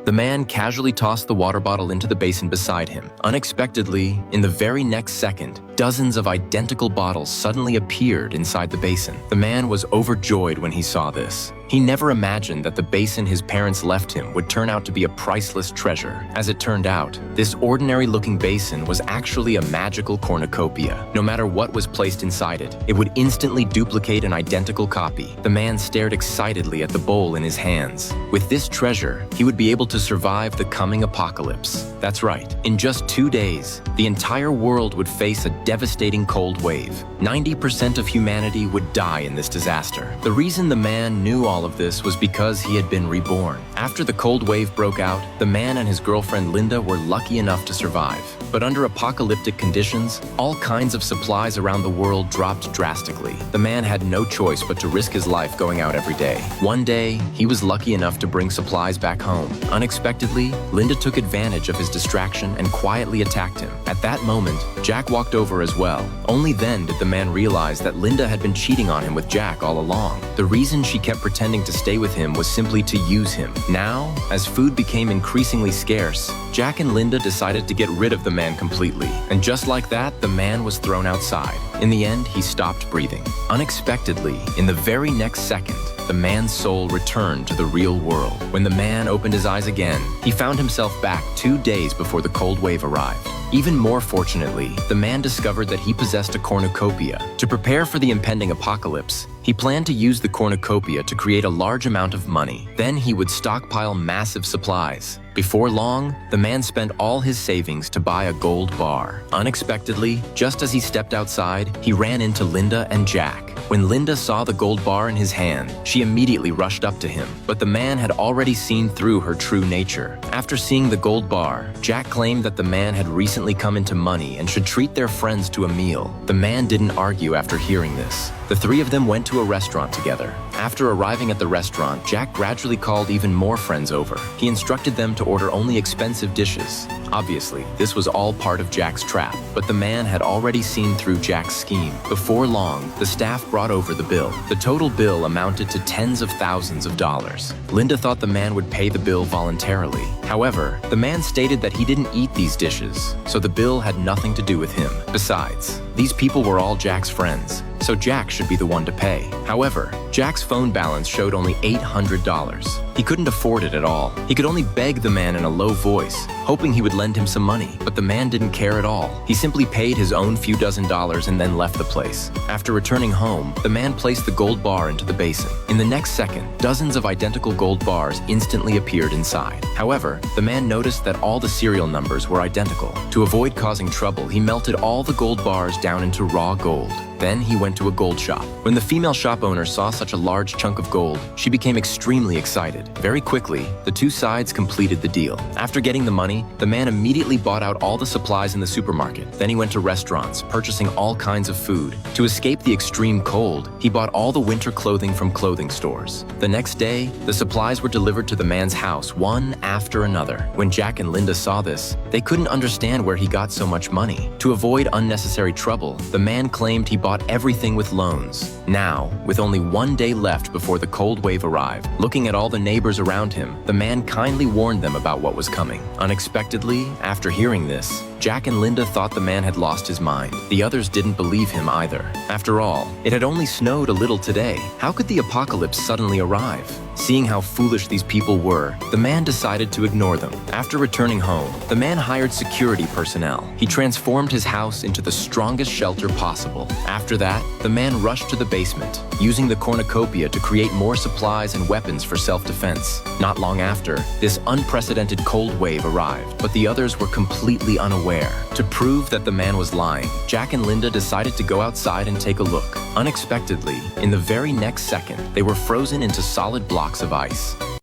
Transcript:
The man casually tossed the water bottle into the basin beside him. Unexpectedly, in the very next second, dozens of identical bottles suddenly appeared inside the basin. The man was overjoyed when he saw this. He never imagined that the basin his parents left him would turn out to be a priceless treasure. As it turned out, this ordinary-looking basin was actually a magical cornucopia. No matter what was placed inside it, it would instantly duplicate an identical copy. The man stared excitedly at the bowl in his hands. With this treasure, he would be able to survive the coming apocalypse. That's right. In just 2 days, the entire world would face a devastating cold wave. 90% of humanity would die in this disaster. The reason the man knew all of this was because he had been reborn. After the cold wave broke out, the man and his girlfriend Linda were lucky enough to survive. But under apocalyptic conditions, all kinds of supplies around the world dropped drastically. The man had no choice but to risk his life going out every day. One day, he was lucky enough to bring supplies back home. Unexpectedly, Linda took advantage of his distraction and quietly attacked him. At that moment, Jack walked over as well. Only then did the man realize that Linda had been cheating on him with Jack all along. The reason she kept pretending to stay with him was simply to use him. Now, as food became increasingly scarce, Jack and Linda decided to get rid of the man completely. And just like that, the man was thrown outside. In the end, he stopped breathing. Unexpectedly, in the very next second, the man's soul returned to the real world. When the man opened his eyes again, he found himself back 2 days before the cold wave arrived. Even more fortunately, the man discovered that he possessed a cornucopia. To prepare for the impending apocalypse, he planned to use the cornucopia to create a large amount of money. Then he would stockpile massive supplies. Before long, the man spent all his savings to buy a gold bar. Unexpectedly, just as he stepped outside, he ran into Linda and Jack. When Linda saw the gold bar in his hand, she immediately rushed up to him, but the man had already seen through her true nature. After seeing the gold bar, Jack claimed that the man had recently come into money and should treat their friends to a meal. The man didn't argue after hearing this. The three of them went to a restaurant together. After arriving at the restaurant, Jack gradually called even more friends over. He instructed them to order only expensive dishes. Obviously, this was all part of Jack's trap, but the man had already seen through Jack's scheme. Before long, the staff brought over the bill. The total bill amounted to tens of thousands of dollars. Linda thought the man would pay the bill voluntarily. However, the man stated that he didn't eat these dishes, so the bill had nothing to do with him. Besides, these people were all Jack's friends, so Jack should be the one to pay. However, Jack's phone balance showed only $800. He couldn't afford it at all. He could only beg the man in a low voice, hoping he would lend him some money, but the man didn't care at all. He simply paid his own few dozen dollars and then left the place. After returning home, the man placed the gold bar into the basin. In the next second, dozens of identical gold bars instantly appeared inside. However, the man noticed that all the serial numbers were identical. To avoid causing trouble, he melted all the gold bars down into raw gold. Then he went to a gold shop. When the female shop owner saw such a large chunk of gold, she became extremely excited. Very quickly, the two sides completed the deal. After getting the money, the man immediately bought out all the supplies in the supermarket. Then he went to restaurants, purchasing all kinds of food. To escape the extreme cold, he bought all the winter clothing from clothing stores. The next day, the supplies were delivered to the man's house, one after another. When Jack and Linda saw this, they couldn't understand where he got so much money. To avoid unnecessary trouble, the man claimed he bought everything with loans. Now, with only 1 day left before the cold wave arrived, looking at all the neighbors around him, the man kindly warned them about what was coming. Unexpectedly, after hearing this, Jack and Linda thought the man had lost his mind. The others didn't believe him either. After all, it had only snowed a little today. How could the apocalypse suddenly arrive? Seeing how foolish these people were, the man decided to ignore them. After returning home, the man hired security personnel. He transformed his house into the strongest shelter possible. After that, the man rushed to the basement, using the cornucopia to create more supplies and weapons for self-defense. Not long after, this unprecedented cold wave arrived, but the others were completely unaware. To prove that the man was lying, Jack and Linda decided to go outside and take a look. Unexpectedly, in the very next second, they were frozen into solid blocks of ice.